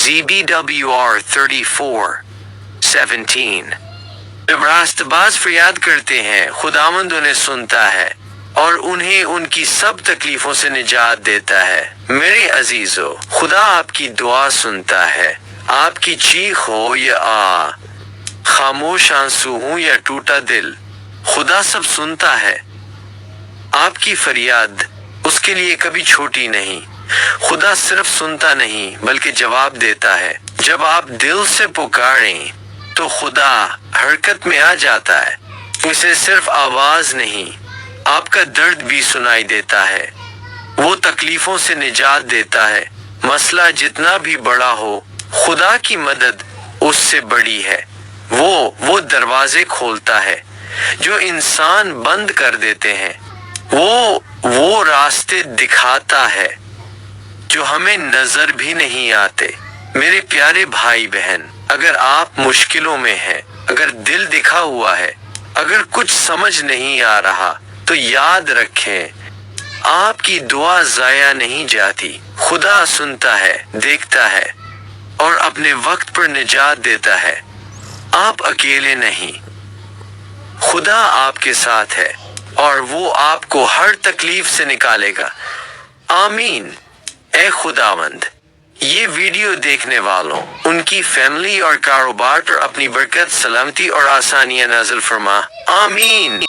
ZBWR 34:17। जब रास्तबाज फरियाद करते हैं, खुदावंद उन्हें सुनता है और उन्हें उनकी सब तकलीफों से निजात देता है। मेरे अजीजों, खुदा आपकी दुआ सुनता है। आपकी चीख हो या खामोश आंसू हो या टूटा दिल, खुदा सब सुनता है। आपकी फरियाद उसके लिए कभी छोटी नहीं। खुदा सिर्फ सुनता नहीं बल्कि जवाब देता है। जब आप दिल से पुकारें तो खुदा हरकत में आ जाता है। उसे सिर्फ आवाज नहीं, आपका दर्द भी सुनाई देता है। वो तकलीफों से निजात देता है। मसला जितना भी बड़ा हो, खुदा की मदद उससे बड़ी है। वो दरवाजे खोलता है जो इंसान बंद कर देते हैं। वो रास्ते दिखाता है जो हमें नजर भी नहीं आते। मेरे प्यारे भाई बहन, अगर आप मुश्किलों में हैं, अगर दिल दिखा हुआ है, अगर कुछ समझ नहीं आ रहा, तो याद रखें, आपकी दुआ जाया नहीं जाती। खुदा सुनता है, देखता है और अपने वक्त पर निजात देता है। आप अकेले नहीं, खुदा आपके साथ है और वो आपको हर तकलीफ से निकालेगा। आमीन। ए खुदावंद, ये वीडियो देखने वालों, उनकी फैमिली और कारोबार पर अपनी बरकत, सलामती और आसानियां नाज़िल फरमा। आमीन।